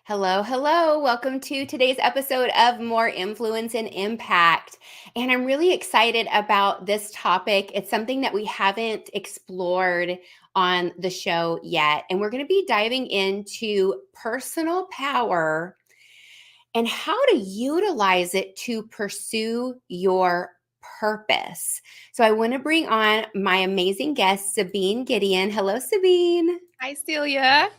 Hello, hello. Welcome to today's episode of More Influence and Impact. And I'm really excited about this topic. It's something that we haven't explored on the show yet. And we're going to be diving into personal power and how to utilize it to pursue your purpose. So I want to bring on my amazing guest, Sabine Gedeon. Hello, Sabine. Hi, Celia.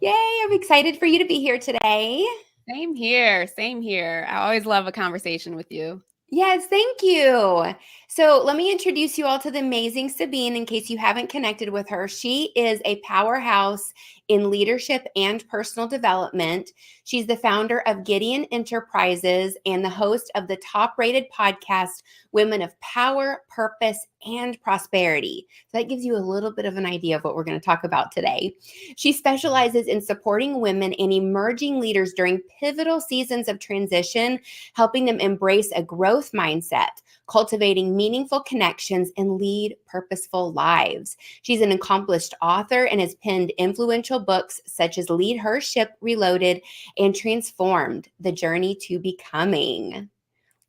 Yay, I'm excited for you to be here today. Same here. Same here. I always love a conversation with you. Yes, thank you. So, let me introduce you all to the amazing Sabine in case you haven't connected with her. She is a powerhouse in leadership and personal development. She's the founder of Gedeon Enterprises and the host of the top rated podcast, Women of Power, Purpose, and Prosperity. So, that gives you a little bit of an idea of what we're going to talk about today. She specializes in supporting women and emerging leaders during pivotal seasons of transition, helping them embrace a growth mindset, cultivating meaningful connections, and lead purposeful lives. She's an accomplished author and has penned influential books such as Lead Her Ship Reloaded and Transformed: The Journey to Becoming.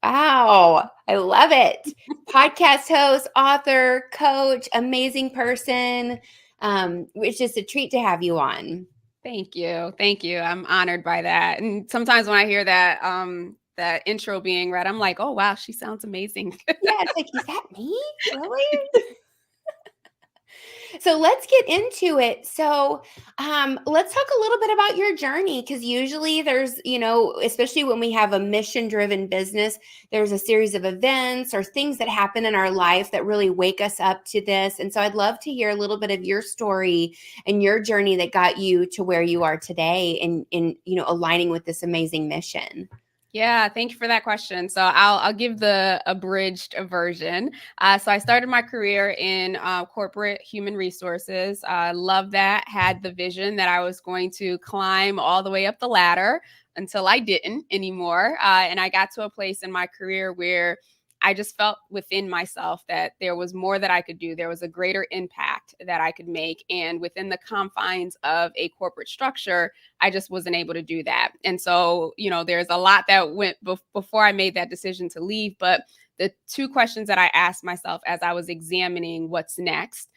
Wow, I love it. Podcast host, author, coach, amazing person. It's just a treat to have you on. Thank you. Thank you. I'm honored by that. And sometimes when I hear that intro being read, I'm like, oh wow, she sounds amazing. Yeah, it's like, is that me? Really? So let's get into it. Let's talk a little bit about your journey because usually there's, especially when we have a mission driven business, there's a series of events or things that happen in our life that really wake us up to this. And so I'd love to hear a little bit of your story and your journey that got you to where you are today and in aligning with this amazing mission. Yeah, thank you for that question. So I'll give the abridged version. So I started my career in corporate human resources. Loved that. Had the vision that I was going to climb all the way up the ladder until I didn't anymore. And I got to a place in my career where I just felt within myself that there was more that I could do. There was a greater impact that I could make. And within the confines of a corporate structure, I just wasn't able to do that. And so, there's a lot that went before I made that decision to leave. But the two questions that I asked myself as I was examining what's next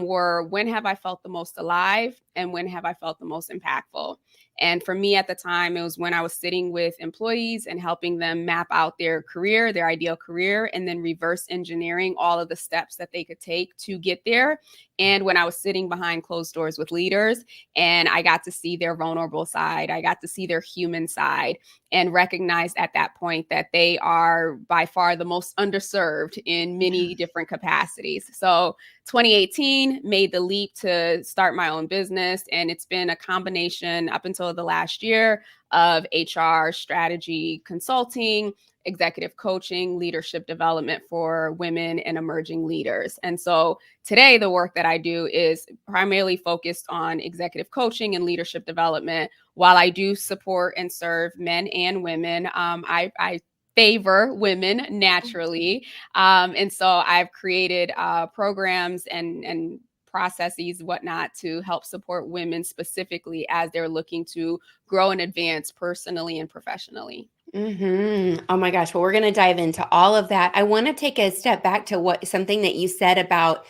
were, when have I felt the most alive? And when have I felt the most impactful? And for me at the time, it was when I was sitting with employees and helping them map out their career, their ideal career, and then reverse engineering all of the steps that they could take to get there. And when I was sitting behind closed doors with leaders and I got to see their vulnerable side, I got to see their human side and recognized at that point that they are by far the most underserved in many different capacities. So 2018 made the leap to start my own business. And it's been a combination up until the last year of HR, strategy, consulting, executive coaching, leadership development for women and emerging leaders. And so today, the work that I do is primarily focused on executive coaching and leadership development. While I do support and serve men and women, I favor women naturally. And so I've created programs and processes, whatnot, to help support women specifically as they're looking to grow and advance personally and professionally. Oh my gosh. Well, we're going to dive into all of that. I want to take a step back to something that you said about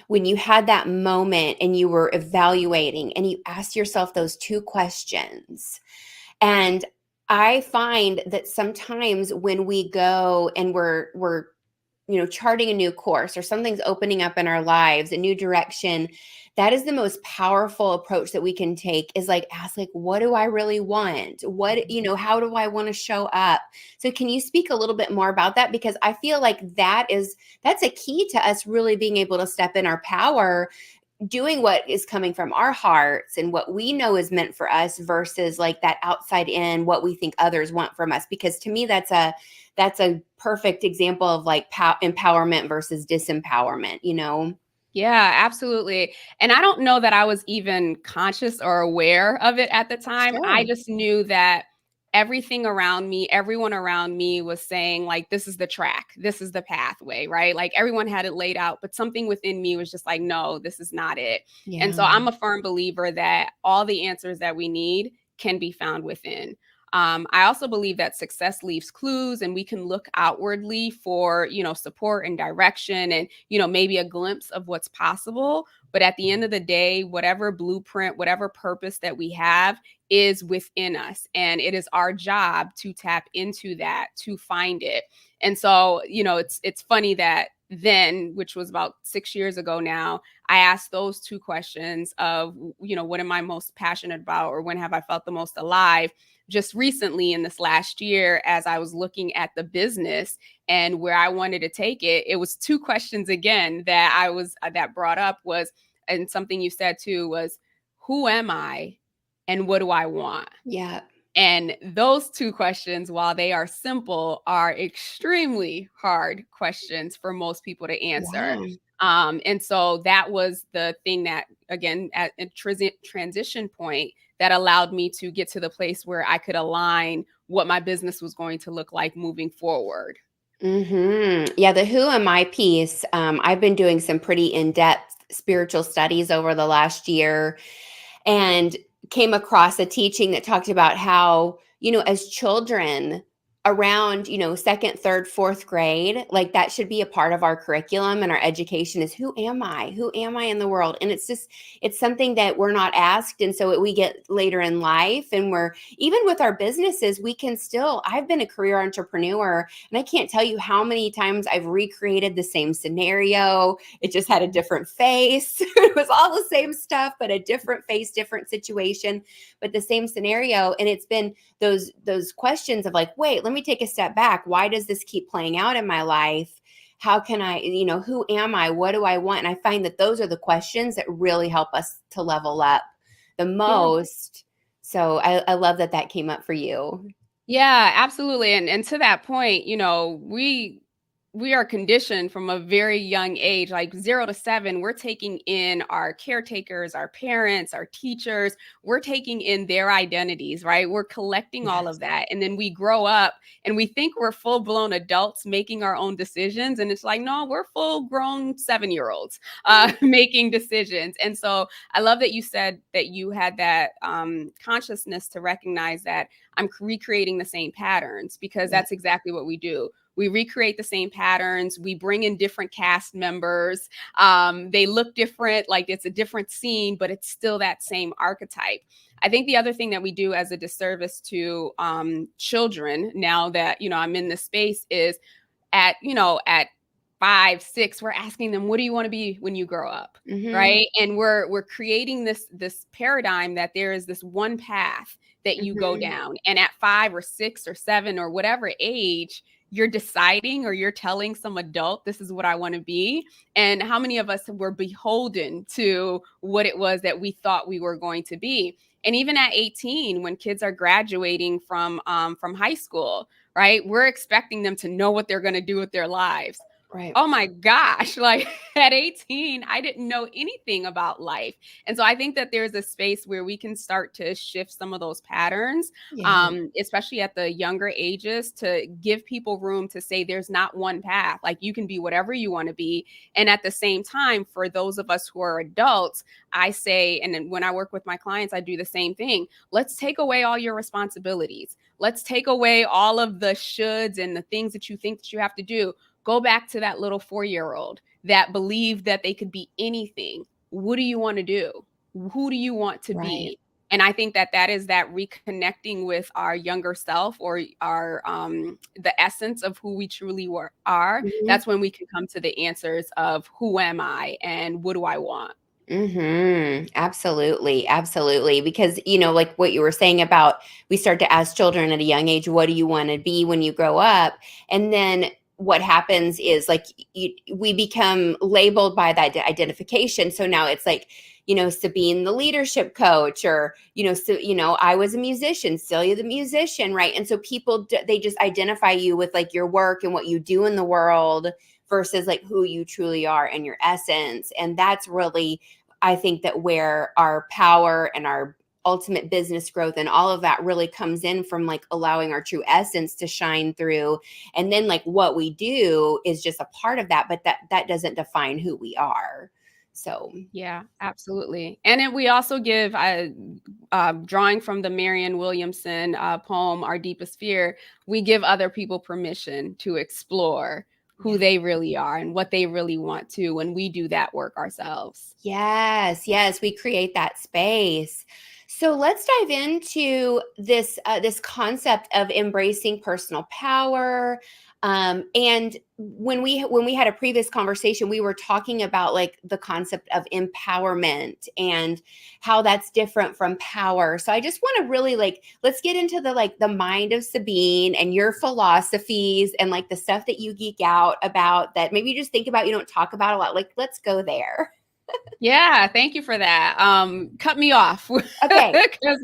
when you had that moment and you were evaluating and you asked yourself those two questions. And I find that sometimes when we go and we're charting a new course or something's opening up in our lives, a new direction, that is the most powerful approach that we can take is like, ask like, what do I really want? How do I want to show up? So can you speak a little bit more about that? Because I feel like that's a key to us really being able to step in our power, doing what is coming from our hearts and what we know is meant for us versus like that outside in what we think others want from us. Because to me, that's a perfect example of like empowerment versus disempowerment. Yeah, absolutely. And I don't know that I was even conscious or aware of it at the time. I Sure. just knew that everything around me, everyone around me was saying, like, this is the track, this is the pathway, right? Like everyone had it laid out, but something within me was just like, no, this is not it. And Yeah. so I'm a firm believer that all the answers that we need can be found within. I also believe that success leaves clues, and we can look outwardly for, support and direction and, maybe a glimpse of what's possible. But at the end of the day, whatever blueprint, whatever purpose that we have is within us. And it is our job to tap into that, to find it. And so, it's funny that then, which was about 6 years ago now, I asked those two questions of, what am I most passionate about, or when have I felt the most alive? Just recently in this last year, as I was looking at the business and where I wanted to take it, it was two questions again that brought up was, and something you said too was, who am I and what do I want? Yeah. And those two questions, while they are simple, are extremely hard questions for most people to answer. Yeah. And so that was the thing that, again, at a transition point, that allowed me to get to the place where I could align what my business was going to look like moving forward. Yeah, the who am I piece. I've been doing some pretty in-depth spiritual studies over the last year, and came across a teaching that talked about how, as children around, second, third, fourth grade, like that should be a part of our curriculum and our education is who am I? Who am I in the world? And it's something that we're not asked. And so we get later in life, and we're, even with our businesses, we can still, I've been a career entrepreneur, and I can't tell you how many times I've recreated the same scenario. It just had a different face. It was all the same stuff, but a different face, different situation, but the same scenario. And it's been those questions of like, wait, let me take a step back. Why does this keep playing out in my life? How can I, who am I? What do I want? And I find that those are the questions that really help us to level up the Yeah. most. So I love that came up for you. Yeah, absolutely. And to that point, we are conditioned from a very young age, like 0 to 7, we're taking in our caretakers, our parents, our teachers, we're taking in their identities, right? We're collecting all Yes. of that. And then we grow up and we think we're full blown adults making our own decisions. And it's like, no, we're full grown 7-year-olds making decisions. And so I love that you said that you had that consciousness to recognize that I'm recreating the same patterns, because Yeah. that's exactly what we do. We recreate the same patterns. We bring in different cast members. They look different, like it's a different scene, but it's still that same archetype. I think the other thing that we do as a disservice to children, now that, I'm in this space, is at 5, 6, we're asking them, what do you want to be when you grow up? Mm-hmm. Right. And we're creating this paradigm that there is this one path that you go Mm-hmm. down. And at 5 or 6 or 7 or whatever age, you're deciding, or you're telling some adult, this is what I want to be. And how many of us were beholden to what it was that we thought we were going to be? And even at 18, when kids are graduating from high school, right, we're expecting them to know what they're going to do with their lives. Right. Oh my gosh, like at 18, I didn't know anything about life. And so I think that there's a space where we can start to shift some of those patterns, Yeah. especially at the younger ages, to give people room to say there's not one path. Like you can be whatever you want to be. And at the same time, for those of us who are adults, I say, and then when I work with my clients, I do the same thing. Let's take away all your responsibilities. Let's take away all of the shoulds and the things that you think that you have to do. Go back to that little 4-year-old that believed that they could be anything. What do you want to do? Who do you want to Right. be? And I think that is that reconnecting with our younger self, or our the essence of who we truly are. Mm-hmm. That's when we can come to the answers of who am I and what do I want. Absolutely. Absolutely. Because, like what you were saying about, we start to ask children at a young age, what do you want to be when you grow up? And then what happens is like we become labeled by that identification. So now it's like, Sabine, the leadership coach, or, I was a musician, Celia, the musician. Right. And so people, they just identify you with like your work and what you do in the world versus like who you truly are and your essence. And that's really, I think, that where our power and our ultimate business growth and all of that really comes in, from like allowing our true essence to shine through. And then like what we do is just a part of that, but that doesn't define who we are. So Yeah, absolutely. And then we also give, drawing from the Marianne Williamson poem, Our Deepest Fear, we give other people permission to explore who yeah. they really are and what they really want to when we do that work ourselves. Yes, yes, we create that space. So let's dive into this concept of embracing personal power. And when we had a previous conversation, we were talking about like the concept of empowerment and how that's different from power. So I just want to really like let's get into the mind of Sabine and your philosophies and like the stuff that you geek out about that maybe you just think about you don't talk about a lot. Like let's go there. Yeah, thank you for that. Cut me off Okay. because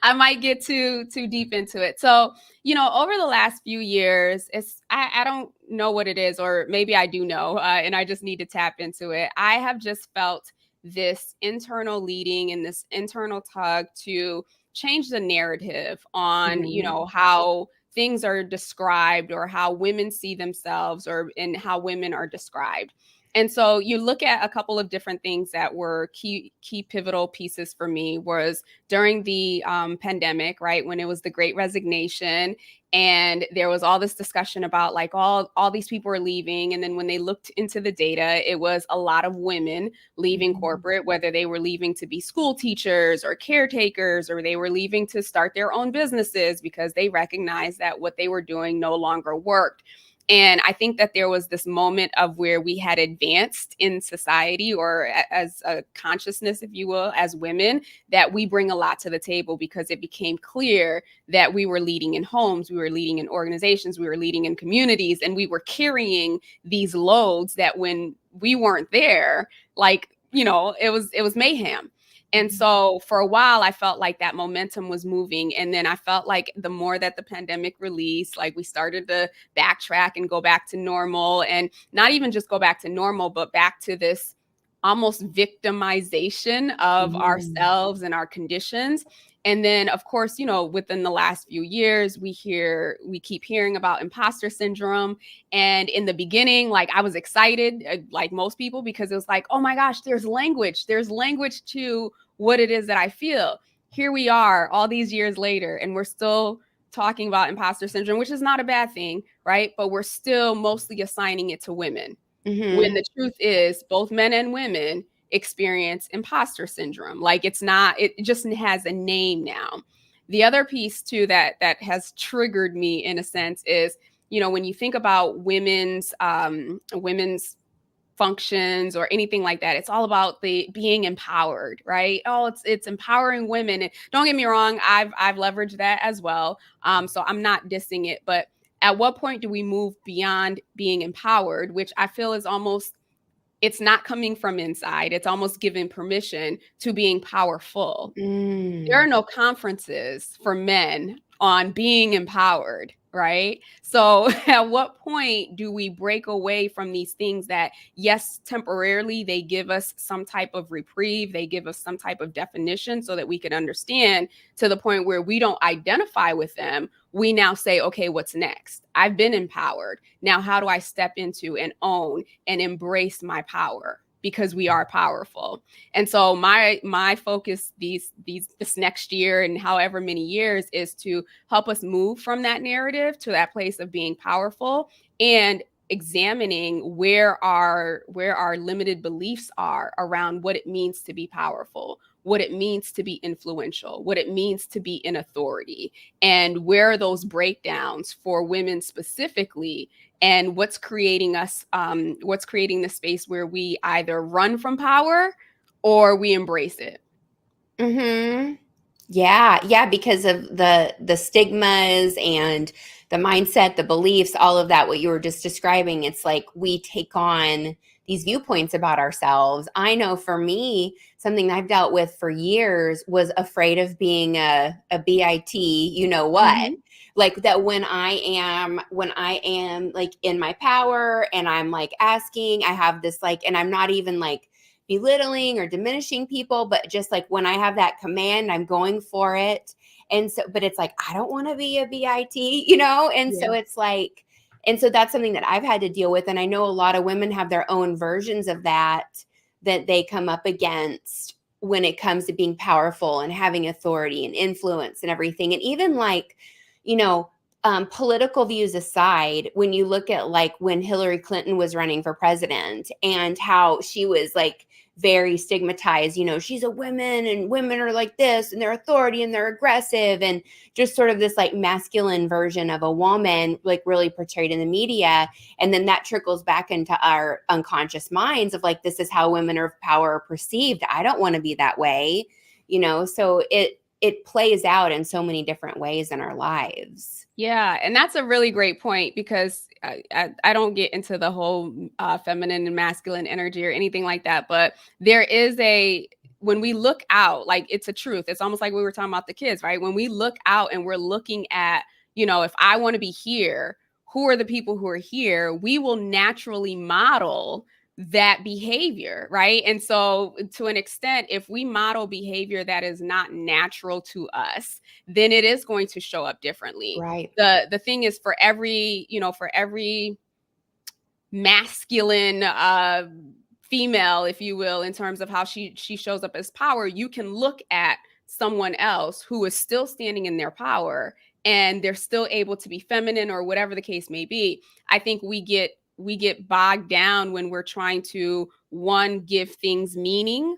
I might get too deep into it. So, over the last few years, I don't know what it is, or maybe I do know, and I just need to tap into it. I have just felt this internal leading and this internal tug to change the narrative on, Mhm. how things are described or how women see themselves or in how women are described. And so you look at a couple of different things that were key pivotal pieces for me was during the pandemic, right, when it was the Great Resignation, and there was all this discussion about like all these people were leaving, and then when they looked into the data, it was a lot of women leaving Mhm. corporate, whether they were leaving to be school teachers or caretakers, or they were leaving to start their own businesses because they recognized that what they were doing no longer worked. And I think that there was this moment of where we had advanced in society or as a consciousness, if you will, as women, that we bring a lot to the table because it became clear that we were leading in homes, we were leading in organizations, we were leading in communities, and we were carrying these loads that when we weren't there, like, it was mayhem. And Mhm. so for a while, I felt like that momentum was moving. And then I felt like the more that the pandemic released, like we started to backtrack and go back to normal, and not even just go back to normal, but back to this almost victimization of Mhm. ourselves and our conditions. And then, of course, within the last few years, we keep hearing about imposter syndrome. And in the beginning, like I was excited, like most people, because it was like, oh my gosh, there's language to what it is that I feel. Here we are all these years later, and we're still talking about imposter syndrome, which is not a bad thing, right? But we're still mostly assigning it to women. When Mhm. the truth is, both men and women experience imposter syndrome. Like it's not, it just has a name now. The other piece too that has triggered me in a sense is, when you think about women's functions or anything like that, it's all about the being empowered, right? Oh, it's empowering women. And don't get me wrong, I've leveraged that as well. So I'm not dissing it, but at what point do we move beyond being empowered, which I feel is almost, it's not coming from inside, it's almost giving permission to being powerful. There Mm. are no conferences for men on being empowered, right? So, at what point do we break away from these things that, yes, temporarily they give us some type of reprieve, they give us some type of definition so that we can understand, to the point where we don't identify with them? We now say, okay, what's next? I've been empowered. Now, how do I step into and own and embrace my power? Because we are powerful. And so my focus these this next year and however many years is to help us move from that narrative to that place of being powerful, and examining where our limited beliefs are around what it means to be powerful, what it means to be influential, what it means to be in authority, and where are those breakdowns for women specifically, and what's creating the space where we either run from power or we embrace it. Mhm. Yeah, yeah, because of the stigmas and the mindset, the beliefs, all of that, what you were just describing, it's like we take on these viewpoints about ourselves. I know for me, something I've dealt with for years was afraid of being a BIT, you know what? Mhm. Like that when I am like in my power and I'm like asking, I have this like, and I'm not even like belittling or diminishing people, but just like when I have that command, I'm going for it. And so, but it's like, I don't want to be a BIT, you know? And Yeah. so it's like, and so that's something that I've had to deal with. And I know a lot of women have their own versions of that. that they come up against when it comes to being powerful and having authority and influence and everything. And even like, you know, political views aside, when you look at like when Hillary Clinton was running for president and how she was like very stigmatized, you know, she's a woman and women are like this and they're authority and they're aggressive, and just sort of this like masculine version of a woman like really portrayed in the media. And then that trickles back into our unconscious minds of like, this is how women of power are perceived. I don't want to be that way, you know. So it plays out in so many different ways in our lives. Yeah, and that's a really great point, because I don't get into the whole feminine and masculine energy or anything like that, but there is when we look out, like, it's a truth. It's almost like we were talking about the kids, right? When we look out and we're looking at, if I want to be here, who are the people who are here? We will naturally model that behavior, right? And so to an extent, if we model behavior that is not natural to us, then it is going to show up differently. Right. The thing is, for every masculine female, if you will, in terms of how she shows up as power, you can look at someone else who is still standing in their power and they're still able to be feminine or whatever the case may be. I think we get bogged down when we're trying to, one, give things meaning,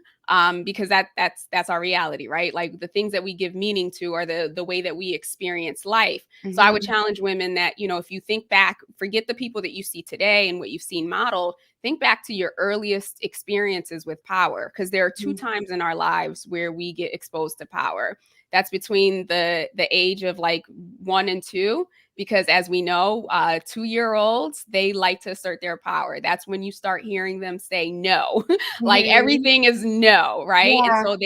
because that's our reality, right? Like, the things that we give meaning to are the way that we experience life. Mm-hmm. So I would challenge women that, if you think back, forget the people that you see today and what you've seen modeled, think back to your earliest experiences with power, because there are two times in our lives where we get exposed to power. That's between the age of like 1 and 2, because as we know, 2-year-olds, they like to assert their power. That's when you start hearing them say no. Like, everything is no, right? Yeah. And so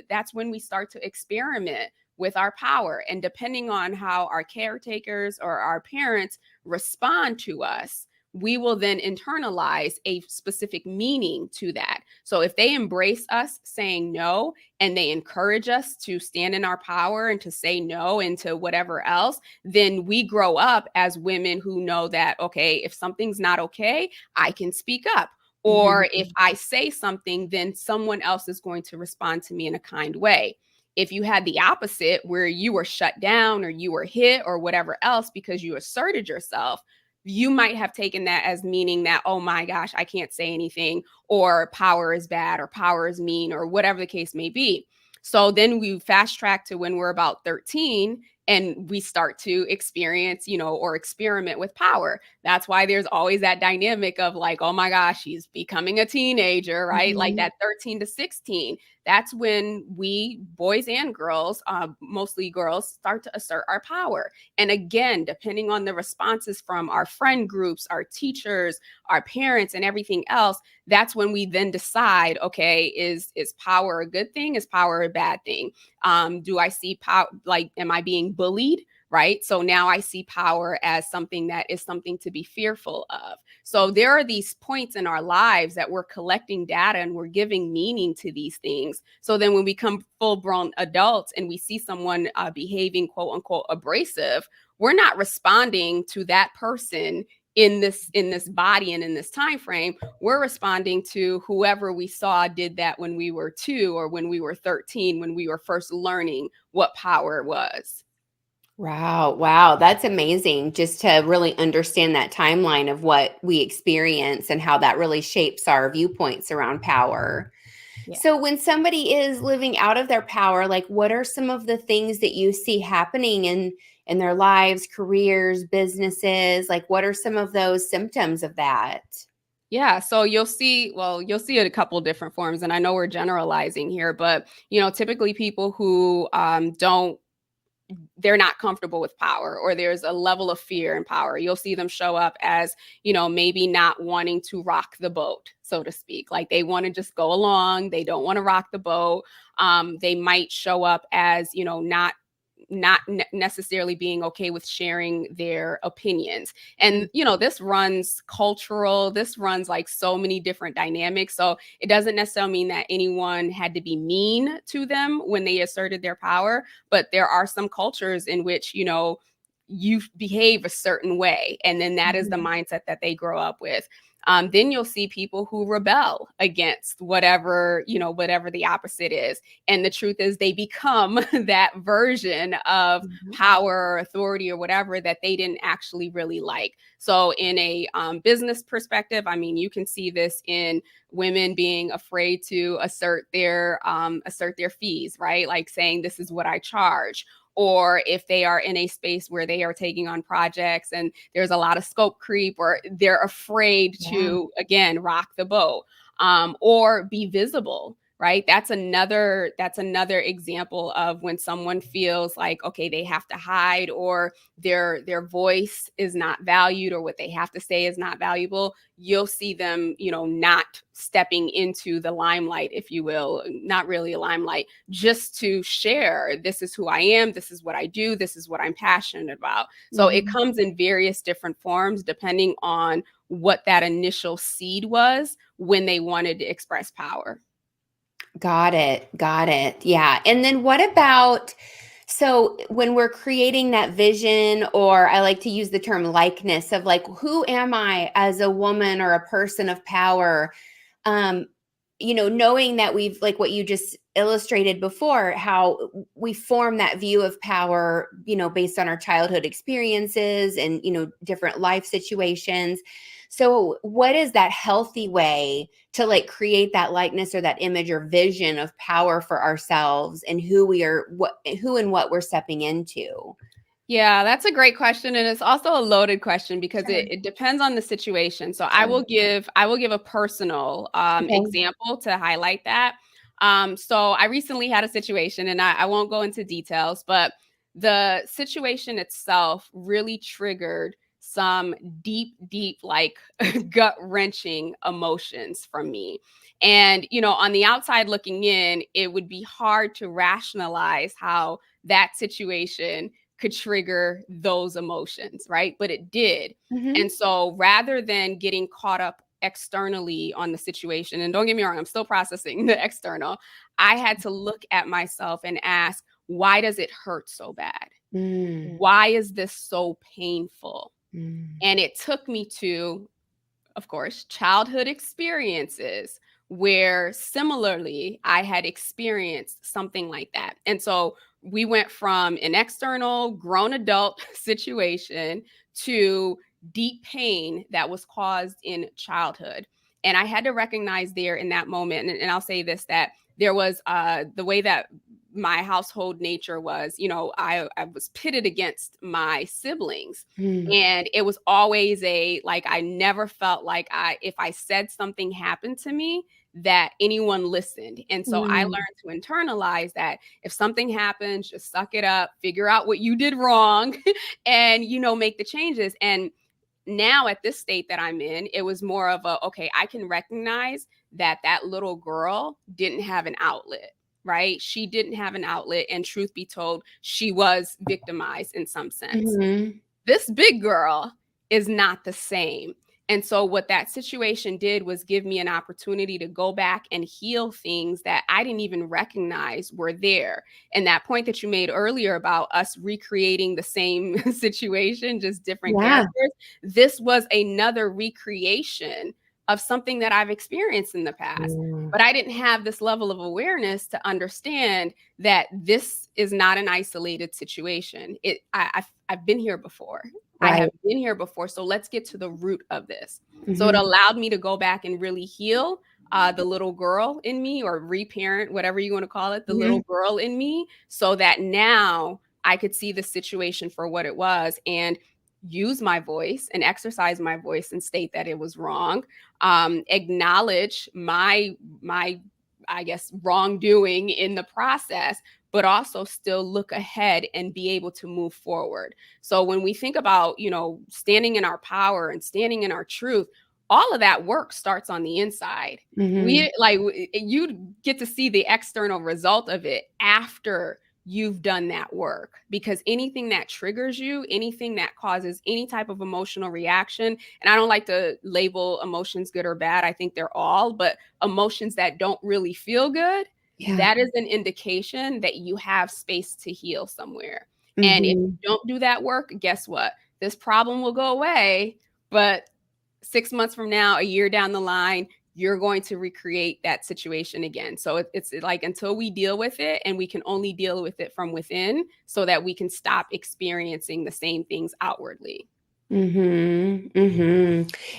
that's when we start to experiment with our power. And depending on how our caretakers or our parents respond to us, we will then internalize a specific meaning to that. So if they embrace us saying no, and they encourage us to stand in our power and to say no and to whatever else, then we grow up as women who know that, okay, if something's not okay, I can speak up. Or if I say something, then someone else is going to respond to me in a kind way. If you had the opposite, where you were shut down or you were hit or whatever else because you asserted yourself, you might have taken that as meaning that, oh my gosh, I can't say anything, or power is bad, or power is mean, or whatever the case may be. So then we fast track to when we're about 13 and we start to experience, or experiment with power. That's why there's always that dynamic of like, oh my gosh, she's becoming a teenager, right? Like that 13 to 16. That's when we, boys and girls, mostly girls, start to assert our power. And again, depending on the responses from our friend groups, our teachers, our parents, and everything else, that's when we then decide, okay, is power a good thing? Is power a bad thing? Do I see power, like, am I being bullied? Right? So now I see power as something that is something to be fearful of. So there are these points in our lives that we're collecting data and we're giving meaning to these things. So then when we become full-grown adults and we see someone behaving quote unquote abrasive, we're not responding to that person in this body and in this time frame. We're responding to whoever we saw did that when we were 2 or when we were 13, when we were first learning what power was. Wow. That's amazing, just to really understand that timeline of what we experience and how that really shapes our viewpoints around power. Yeah. So when somebody is living out of their power, like, what are some of the things that you see happening in their lives, careers, businesses? Like, what are some of those symptoms of that? Yeah, so you'll see it a couple of different forms, and I know we're generalizing here, but typically people who they're not comfortable with power, or there's a level of fear in power. You'll see them show up as, maybe not wanting to rock the boat, so to speak. Like, they want to just go along. They don't want to rock the boat. They might show up as, not necessarily being okay with sharing their opinions. And, this runs cultural, this runs like so many different dynamics. So it doesn't necessarily mean that anyone had to be mean to them when they asserted their power, but there are some cultures in which, you behave a certain way. And then that is the mindset that they grow up with. Then you'll see people who rebel against whatever, whatever the opposite is. And the truth is they become that version of power or authority or whatever that they didn't actually really like. So in a business perspective, I mean, you can see this in women being afraid to assert their fees, right? Like saying, this is what I charge. Or if they are in a space where they are taking on projects and there's a lot of scope creep, or they're afraid to, again, rock the boat, or be visible, right? That's another example of when someone feels like, okay, they have to hide, or their voice is not valued, or what they have to say is not valuable. You'll see them, not stepping into the limelight, if you will, not really a limelight, just to share, this is who I am, this is what I do, this is what I'm passionate about. So it comes in various different forms depending on what that initial seed was when they wanted to express power. Got it. Yeah. And then what about, so when we're creating that vision, or I like to use the term likeness of like, who am I as a woman or a person of power? Knowing that we've, like what you just illustrated before, how we form that view of power, based on our childhood experiences and, different life situations. So what is that healthy way to like create that likeness or that image or vision of power for ourselves and who and what we're stepping into? Yeah, that's a great question. And it's also a loaded question because it depends on the situation. So I will give a personal example to highlight that. So I recently had a situation, and I won't go into details, but the situation itself really triggered some deep, like gut wrenching emotions from me. And, on the outside looking in, it would be hard to rationalize how that situation could trigger those emotions, right? But it did. And so rather than getting caught up externally on the situation, and don't get me wrong, I'm still processing the external, I had to look at myself and ask, why does it hurt so bad? Why is this so painful? And it took me to, of course, childhood experiences where similarly I had experienced something like that. And so we went from an external grown adult situation to deep pain that was caused in childhood. And I had to recognize there in that moment, and I'll say this, that there was the way that my household nature was, I was pitted against my siblings. And it was always I never felt like if I said something happened to me, that anyone listened. And so I learned to internalize that if something happens, just suck it up, figure out what you did wrong, and, make the changes. And now at this state that I'm in, it was more of okay, I can recognize that little girl didn't have an outlet. Right? She didn't have an outlet. And truth be told, she was victimized in some sense. This big girl is not the same. And so what that situation did was give me an opportunity to go back and heal things that I didn't even recognize were there. And that point that you made earlier about us recreating the same situation, just different characters, this was another recreation of something that I've experienced in the past. But I didn't have this level of awareness to understand that this is not an isolated situation. I've been here before. I have been here before. So let's get to the root of this. So it allowed me to go back and really heal the little girl in me, or reparent, whatever you want to call it, the little girl in me, so that now I could see the situation for what it was and use my voice and exercise my voice and state that it was wrong, acknowledge my I guess wrongdoing in the process, but also still look ahead and be able to move forward. So when we think about, standing in our power and standing in our truth, all of that work starts on the inside. You get to see the external result of it after you've done that work, because anything that triggers you, anything that causes any type of emotional reaction, and I don't like to label emotions good or bad, I think they're all, but emotions that don't really feel good, that is an indication that you have space to heal somewhere. And if you don't do that work, guess what? This problem will go away, but 6 months from now, a year down the line, you're going to recreate that situation again. So it's like until we deal with it, and we can only deal with it from within so that we can stop experiencing the same things outwardly. Yeah,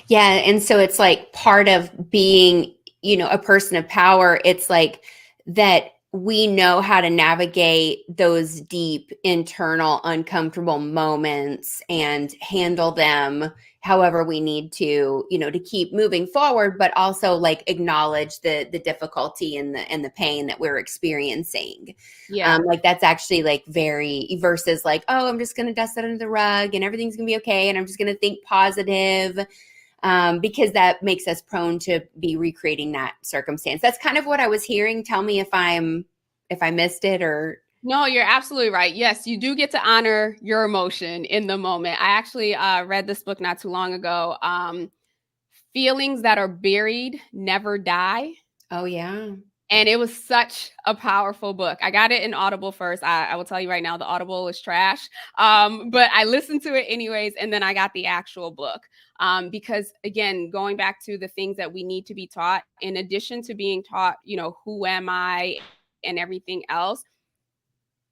and so it's like part of being, a person of power. It's like that we know how to navigate those deep internal uncomfortable moments and handle them however we need to keep moving forward, but also like acknowledge the difficulty and the pain that we're experiencing. Yeah. Like that's actually like very versus like, oh, I'm just gonna dust it under the rug and everything's gonna be okay and I'm just gonna think positive, because that makes us prone to be recreating that circumstance. That's kind of what I was hearing. Tell me if I missed it or. No, you're absolutely right. Yes, you do get to honor your emotion in the moment. I actually read this book not too long ago. Feelings that are buried never die. Oh yeah. And it was such a powerful book. I got it in Audible first. I will tell you right now, the Audible is trash. But I listened to it anyways, and then I got the actual book. Because again, going back to the things that we need to be taught, in addition to being taught, who am I and everything else,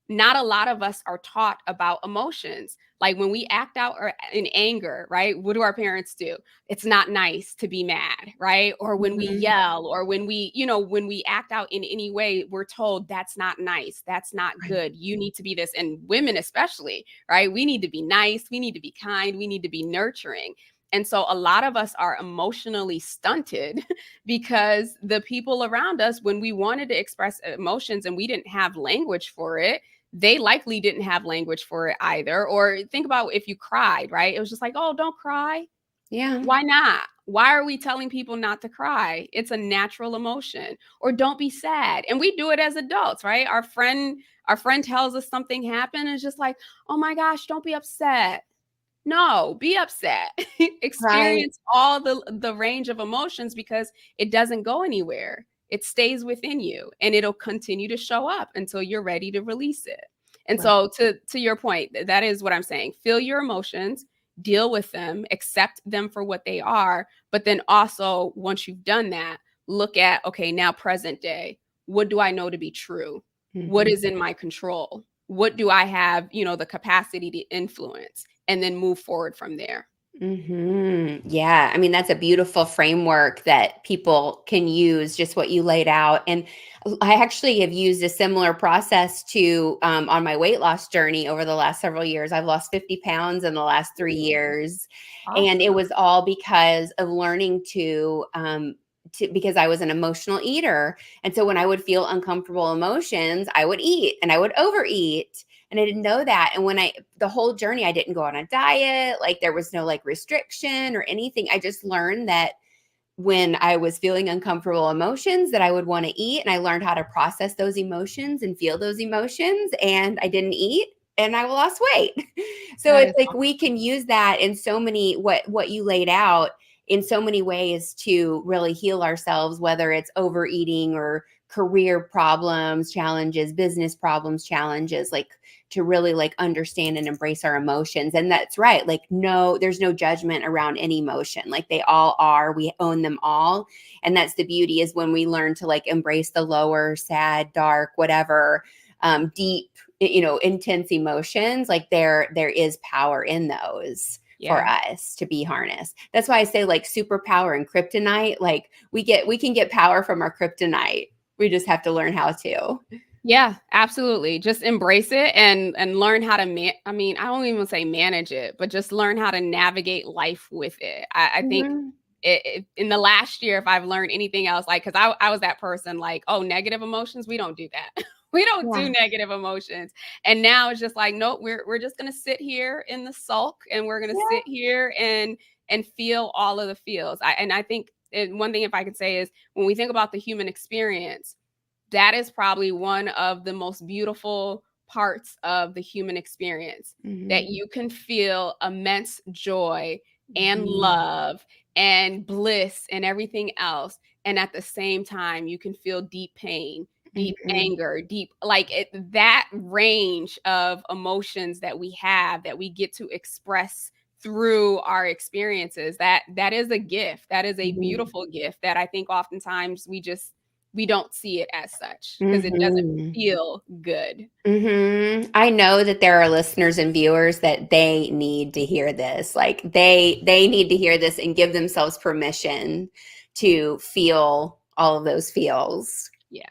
not a lot of us are taught about emotions. Like when we act out or in anger, right? What do our parents do? It's not nice to be mad, right? Or when we Mhm. yell, or when we act out in any way, we're told that's not nice. That's not Right. good. You need to be this. And women, especially, right? We need to be nice. We need to be kind. We need to be nurturing. And so a lot of us are emotionally stunted because the people around us, when we wanted to express emotions and we didn't have language for it, they likely didn't have language for it either. Or think about if you cried, right? It was just like, oh, don't cry. Yeah. Why not? Why are we telling people not to cry? It's a natural emotion. Or don't be sad. And we do it as adults, right? Our friend tells us something happened, and it's just like, oh my gosh, don't be upset. No, be upset. Right. Experience all the range of emotions, because it doesn't go anywhere. It stays within you, and it'll continue to show up until you're ready to release it. And Right. so to your point, that is what I'm saying. Feel your emotions, deal with them, accept them for what they are, but then also once you've done that, look at, okay, now present day. What do I know to be true? What Mhm. is in my control? What do I have, the capacity to influence? And then move forward from there. Yeah. I mean, that's a beautiful framework that people can use, just what you laid out. And I actually have used a similar process to on my weight loss journey over the last several years. I've lost 50 pounds in the last 3 years. And it Awesome. was all because of learning because I was an emotional eater. And so when I would feel uncomfortable emotions, I would eat and I would overeat. And I didn't know that. And the whole journey, I didn't go on a diet, like there was no like restriction or anything. I just learned that when I was feeling uncomfortable emotions that I would want to eat. And I learned how to process those emotions and feel those emotions. And I didn't eat and I lost weight. So That it's is like we can use that in so many, what you laid out, in so many ways to really heal ourselves, whether it's overeating or career problems, challenges, business problems, challenges, like to really like understand and embrace our emotions. And that's right. Like, no, there's no judgment around any emotion. Like they all are, we own them all. And that's the beauty, is when we learn to like embrace the lower, sad, dark, whatever, deep, intense emotions, like there is power in those for Yeah. us to be harnessed. That's why I say like superpower and kryptonite, like we can get power from our kryptonite. We just have to learn how to. Yeah, absolutely. Just embrace it and learn how to I mean, I don't even say manage it, but just learn how to navigate life with it. I think Mhm. in the last year, if I've learned anything else, like, because I was that person, like, oh, negative emotions, we don't do that. We don't do Yeah. negative emotions. And now it's just like, nope, we're just gonna sit here in the sulk, and we're gonna Yeah. sit here and feel all of the feels. I think one thing, if I could say, is when we think about the human experience, that is probably one of the most beautiful parts of the human experience, that Mhm. you can feel immense joy and Mhm. love and bliss and everything else. And at the same time, you can feel deep pain, deep Mhm. anger, deep, like that range of emotions that we have, that we get to express through our experiences. That is a gift. That is a Mhm. beautiful gift that I think oftentimes we don't see it as such because it doesn't Mhm. feel good. I know that there are listeners and viewers that they need to hear this. Like they need to hear this and give themselves permission to feel all of those feels. Yeah.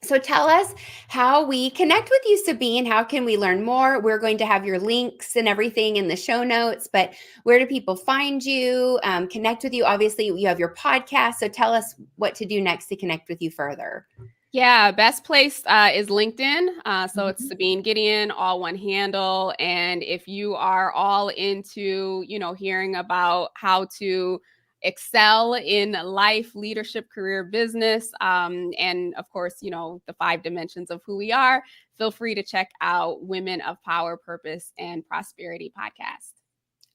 So tell us how we connect with you, Sabine. How can we learn more? We're going to have your links and everything in the show notes, but where do people find you, connect with you? Obviously, you have your podcast. So tell us what to do next to connect with you further. Yeah, best place is LinkedIn. So it's Mhm. Sabine Gedeon, all one handle. And if you are all into, hearing about how to excel in life, leadership, career, business, and of course, the 5 dimensions of who we are, feel free to check out Women of Power, Purpose, and Prosperity podcast.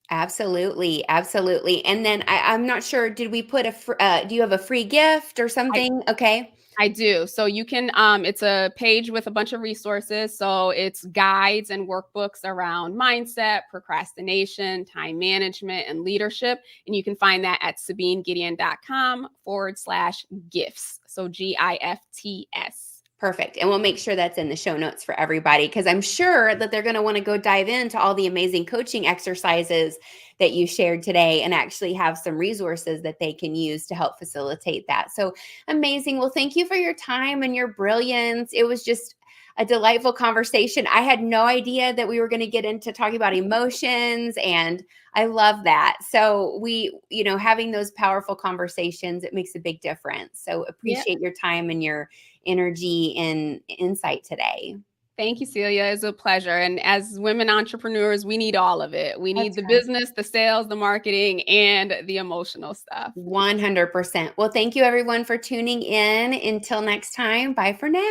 Absolutely, absolutely. And then I'm not sure. Did we put do you have a free gift or something? Okay. I do. So you can it's a page with a bunch of resources. So it's guides and workbooks around mindset, procrastination, time management, and leadership. And you can find that at sabinegedeon.com/gifts. So GIFTS. Perfect. And we'll make sure that's in the show notes for everybody because I'm sure that they're going to want to go dive into all the amazing coaching exercises that you shared today and actually have some resources that they can use to help facilitate that. So amazing. Well, thank you for your time and your brilliance. It was just a delightful conversation. I had no idea that we were going to get into talking about emotions, and I love that. So having those powerful conversations, it makes a big difference. So Yeah. appreciate your time and your energy and insight today. Thank you, Celia. It's a pleasure. And as women entrepreneurs, we need all of it. We need That's the right. business, the sales, the marketing, and the emotional stuff. 100%. Well, thank you everyone for tuning in. Until next time, bye for now.